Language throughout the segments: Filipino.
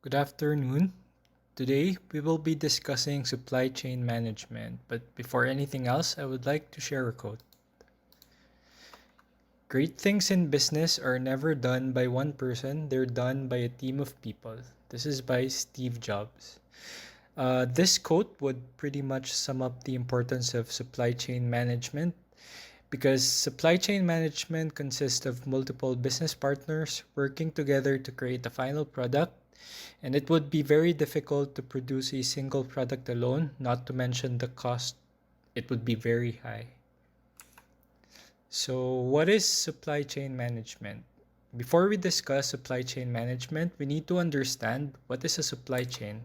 Good afternoon. Today we will be discussing supply chain management, but before anything else, I would like to share a quote. Great things in business are never done by one person, they're done by a team of people. This is by Steve Jobs. This quote would pretty much sum up the importance of supply chain management because supply chain management consists of multiple business partners working together to create a final product, and it would be very difficult to produce a single product alone, not to mention the cost. It would be very high. So, what is supply chain management? Before we discuss supply chain management, we need to understand what is a supply chain.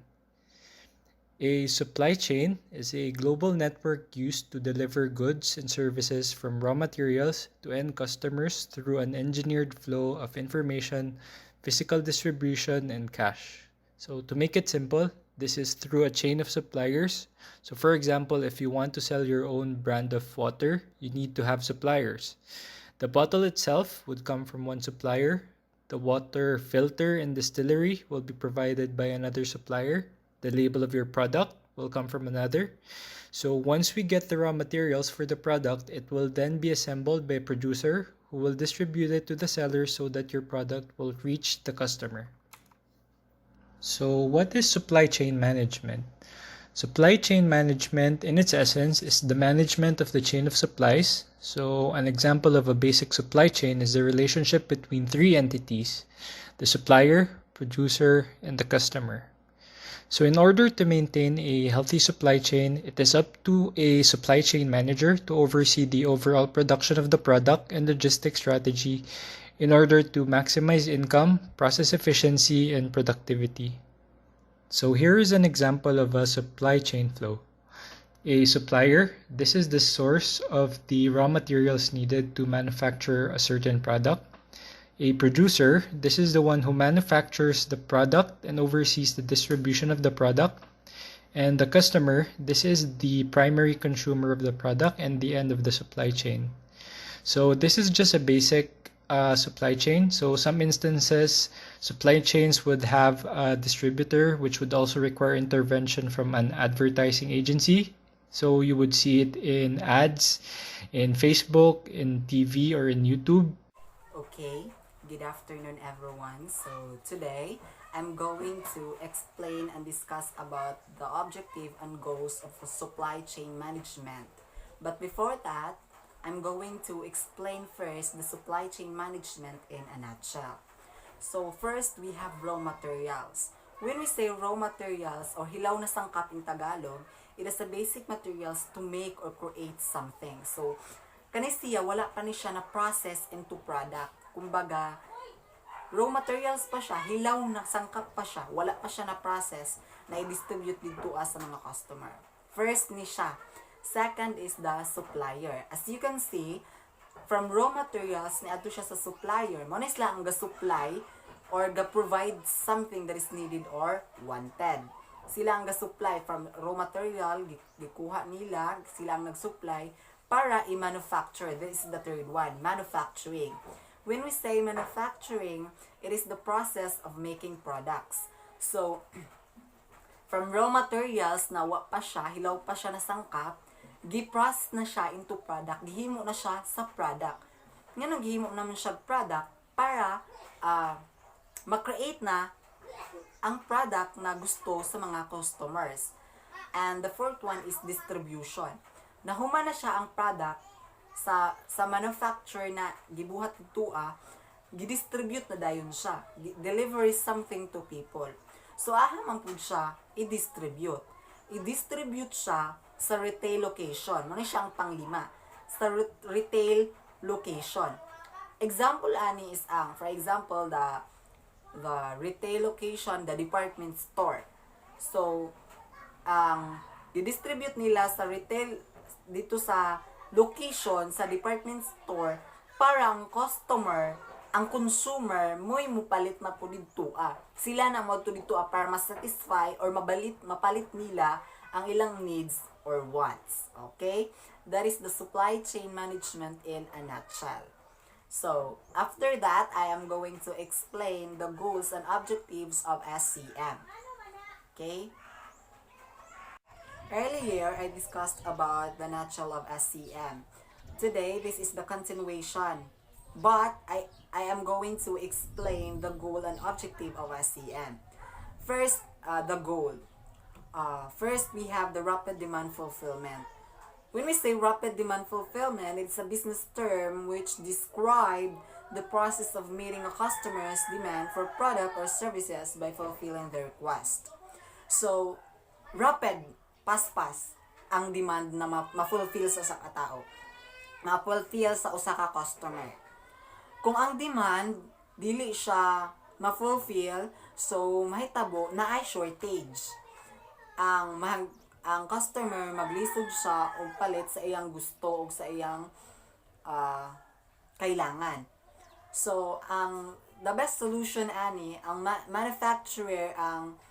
A supply chain is a global network used to deliver goods and services from raw materials to end customers through an engineered flow of information, physical distribution, and cash. So, to make it simple, this is through a chain of suppliers. So, for example, if you want to sell your own brand of water, you need to have suppliers. The bottle itself would come from one supplier. The water filter and distillery will be provided by another supplier. The label of your product will come from another. So once we get the raw materials for the product, it will then be assembled by a producer who will distribute it to the seller so that your product will reach the customer. So what is supply chain management? Supply chain management, in its essence, is the management of the chain of supplies. So, an example of a basic supply chain is the relationship between three entities: the supplier, producer, and the customer. So, in order to maintain a healthy supply chain, it is up to a supply chain manager to oversee the overall production of the product and logistics strategy in order to maximize income, process efficiency, and productivity. So here is an example of a supply chain flow. A supplier, this is the source of the raw materials needed to manufacture a certain product. A producer, this is the one who manufactures the product and oversees the distribution of the product. And the customer, this is the primary consumer of the product and the end of the supply chain. So this is just a basic supply chain. So some instances, supply chains would have a distributor, which would also require intervention from an advertising agency. So you would see it in ads, in Facebook, in TV, or in YouTube. Okay, good afternoon everyone. So today I'm going to explain and discuss about the objective and goals of the supply chain management. But before that, I'm going to explain first the supply chain management in a nutshell. So first, we have raw materials. When we say raw materials or hilaw na sangkap in Tagalog, it is the basic materials to make or create something. So, kani siya, wala pa ni siya na process into product. Kumbaga, raw materials pa siya, hilaw na sangkap pa siya, wala pa siya na process na i-distribute dito sa mga customer. First ni siya. Second is the supplier. As you can see, from raw materials, niadto siya sa supplier. Mo na sila ang ga-supply or ga-provide something that is needed or wanted. Sila ang ga-supply from raw material, gikuha nila, sila ang nag-supply para i-manufacture. This is the third one, manufacturing. When we say manufacturing, it is the process of making products. So, from raw materials na wa pa siya, hilaw pa siya na sangkap, gi-process na siya into product, gihimo na siya sa product. Nga gihimo naman siya product para ma-create na ang product na gusto sa mga customers. And the fourth one is distribution. Nahuma na siya ang product sa manufacturer na gibuhat dito gidistribute na dayon siya. Deliver something to people. So aha man pud siya i-distribute. I-distribute siya sa retail location. Muna siya ang panglima. Sa retail location. Example ani is for example, the retail location, the department store. So, i-distribute nila sa retail dito sa location, sa department store, para ang customer, ang consumer, mo'y mupalit na po dito Sila na mo dito para ma-satisfy or mapalit nila ang ilang needs or wants. Okay? That is the supply chain management in a nutshell. So, after that, I am going to explain the goals and objectives of SCM. Okay? Earlier, I discussed about the nutshell of SCM. Today, this is the continuation. But I am going to explain the goal and objective of SCM. First, the goal. First, we have the rapid demand fulfillment. When we say rapid demand fulfillment, it's a business term which describes the process of meeting a customer's demand for product or services by fulfilling their request. So, rapid, pas-pas, ang demand na ma-fulfill sa usa ka tao. Ma-fulfill sa usa ka customer. Kung ang demand, dili siya ma-fulfill, so mahitabo na ay shortage. Ang customer maglisod siya og palit sa iyang gusto o sa iyang kailangan. So, the best solution ani, ang manufacturer ang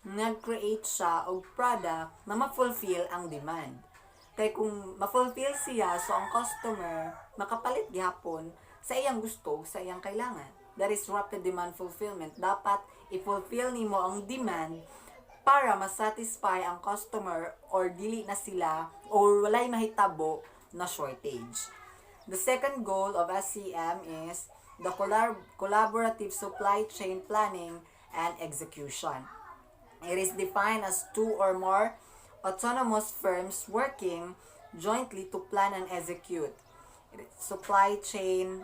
nag-create siya og product na ma-fulfill ang demand. Kay kung ma-fulfill siya, so ang customer makapalit gyapon sa iyang gusto, sa iyang kailangan. That is rapid demand fulfillment. Dapat i-fulfill nimo ang demand para masatisfy ang customer or dili na sila or walay mahitabo na shortage. The second goal of SCM is the collaborative supply chain planning and execution. It is defined as two or more autonomous firms working jointly to plan and execute supply chain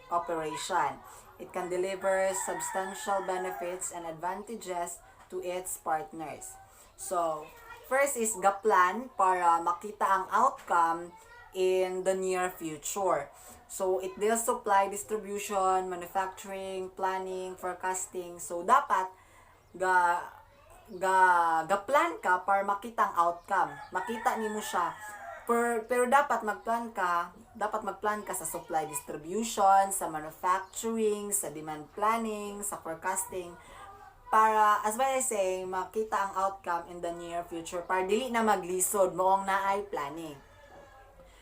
operation. It can deliver substantial benefits and advantages to its partners. So, first is gaplan para makita ang outcome in the near future. So, it deals supply, distribution, manufacturing, planning, forecasting. So, dapat gaplan ka para makita ang outcome. Makita nimo siya. Pero dapat magplan ka sa supply distribution, sa manufacturing, sa demand planning, sa forecasting, para, as what I say, makita ang outcome in the near future, para dili na maglisod, moong naay planning.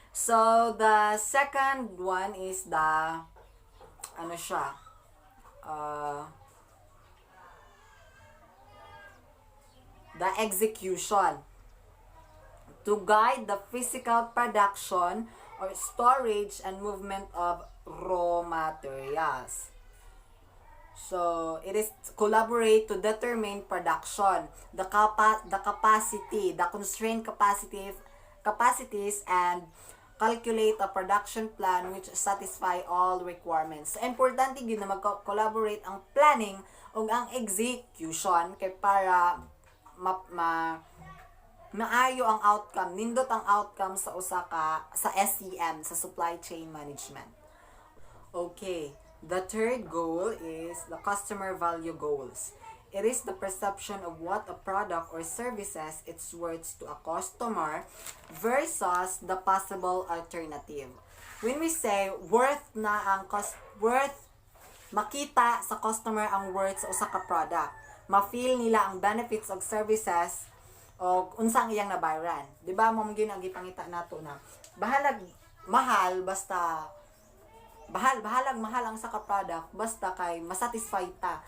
So, the second one is the, the execution. To guide the physical production or storage and movement of raw materials. So, it is collaborate to determine production, the capacity, the constrained capacities, and calculate a production plan which satisfy all requirements. So, importante gyud na mag-collaborate ang planning ug ang execution kay para maayo ang outcome, nindot ang outcome sa sa SCM, sa supply chain management. Okay. The third goal is the customer value goals. It is the perception of what a product or services it's worth to a customer versus the possible alternative. When we say worth makita sa customer ang worth sa usa ka product, ma-feel nila ang benefits of services o unsang iyang nabayaran. Di ba mo gyud ang gipangita nato na bahalag mahal ang sa ka-product basta kay masatisfy ta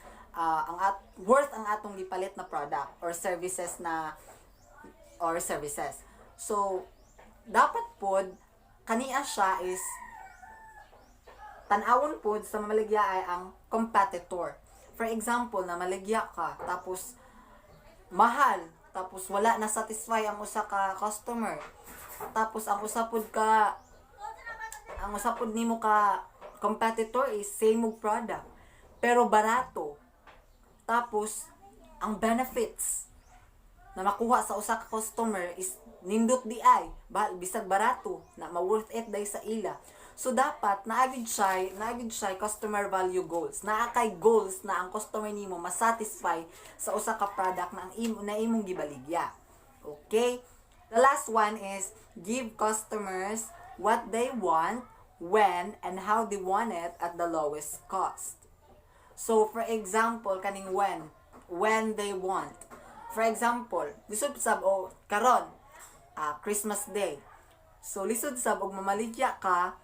worth ang atong gipalit na product or services. So, dapat pod kaniya siya is tan-awon pod sa maligya ay ang competitor. For example, na maligya ka tapos mahal, tapos wala na satisfy ang usa ka customer. Tapos ang usapod nimo ka competitor is same og product pero barato. Tapos ang benefits na makuha sa usa ka customer is nindot di ay bisag barato na ma-worth it day sa ila. So dapat naagid siya customer value goals. Naa kay goals na ang customer nimo ma-satisfy sa usa ka product na imong gibaligya. Okay? The last one is give customers what they want, when, and how they want it at the lowest cost. So, for example, kaning when they want. For example, lisod sab o karon Christmas Day. So, lisod sab og mamaligya ka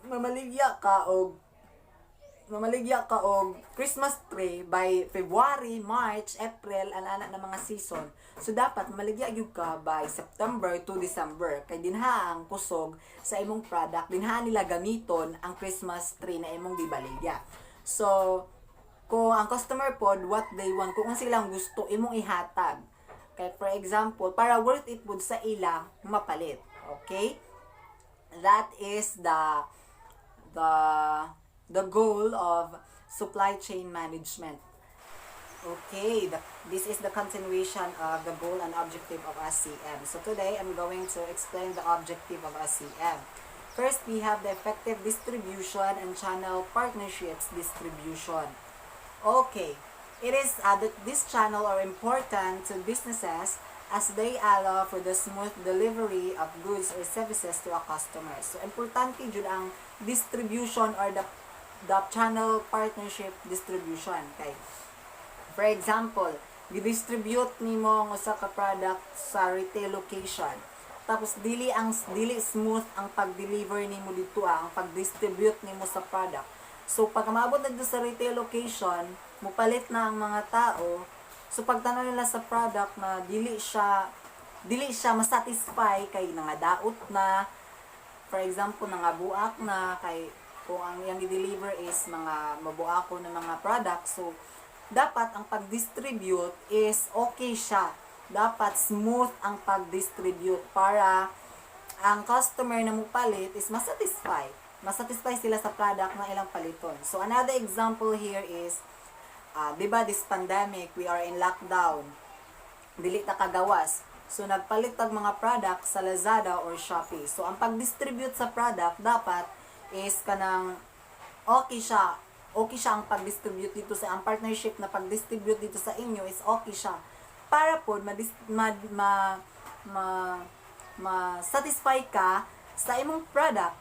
mamaligya ka og Christmas tree by February, March, April, ana na mga season. So dapat mamaligya gyud ka by September to December kay dinha ang kusog sa imong product, dinha nila gamiton ang Christmas tree na imong gibaligya. So kung ang customer pod what they want, kung silang gusto imong ihatag. Kay for example, para worth it pod sa ila mapalit. Okay? That is the the goal of supply chain management. Okay, this is the continuation of the goal and objective of SCM. So today, I'm going to explain the objective of SCM. First, we have the effective distribution and channel partnerships distribution. Okay, it is that this channel are important to businesses as they allow for the smooth delivery of goods or services to a customer. So, importante jud ang distribution or the channel partnership distribution. Okay. For example, gi-distribute nimo ang usa ka product sa retail location. Tapos dili smooth ang pag-deliver nimo dito ang pag-distribute nimo sa product. So pag maabot na sa retail location, mupalit na ang mga tao. So pagtanaw nila sa product na dili siya masatisfy kay nangadaot na, for example nangabuak na kay kung ang yang i-deliver is mga mabuako na mga products. So dapat ang pag-distribute is okay siya. Dapat smooth ang pag-distribute para ang customer na mupalit is masatisfy. Masatisfy sila sa product na ilang paliton. So another example here is, diba this pandemic, we are in lockdown. Dili ta kagawas. So nagpalit tag mga product sa Lazada or Shopee. So ang pag-distribute sa product dapat is kanang okay siya ang pag-distribute dito sa ang partnership na pag-distribute dito sa inyo is okay siya para po ma-satisfy ka sa imong product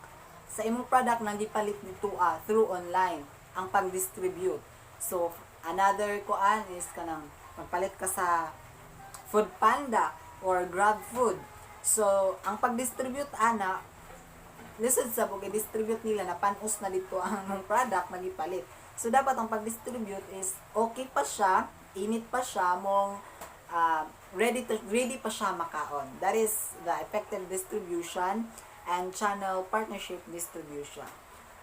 na gipalit dito through online ang pag-distribute. So another kuan is kanang magpalit ka sa Food Panda or Grab Food. So ang pag-distribute lisod sa pag-distribute nila na panos na dito ang product na gipalit. So dapat ang pag-distribute is okay pa siya, init pa siya, mong ready pa siya makaon. That is the effective distribution and channel partnership distribution.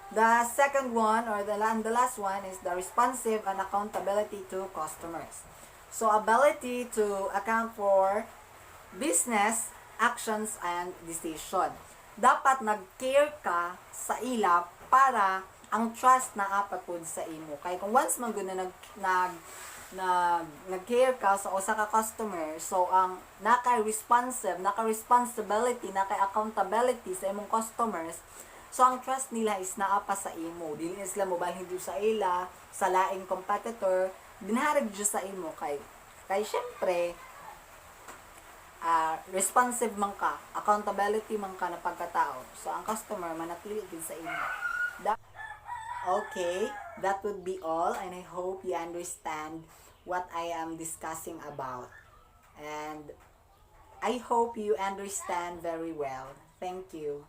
The second one or the last one is the responsive and accountability to customers. So ability to account for business actions and decision. Dapat nag-care ka sa ila para ang trust na apapod sa imo. Kaya kung once man gud na nag-care ka sa usa ka customer, so ang naka-responsibility, naka-accountability sa imong customers, so ang trust nila is naapa sa imo. Dili sila mobalhin jud sa ila, sa laing competitor, dinharag jud sa imo kay syempre responsive man ka, accountability man ka na pagkatao. So, ang customer manatili din sa inyo. Okay, that would be all and I hope you understand what I am discussing about. And I hope you understand very well. Thank you.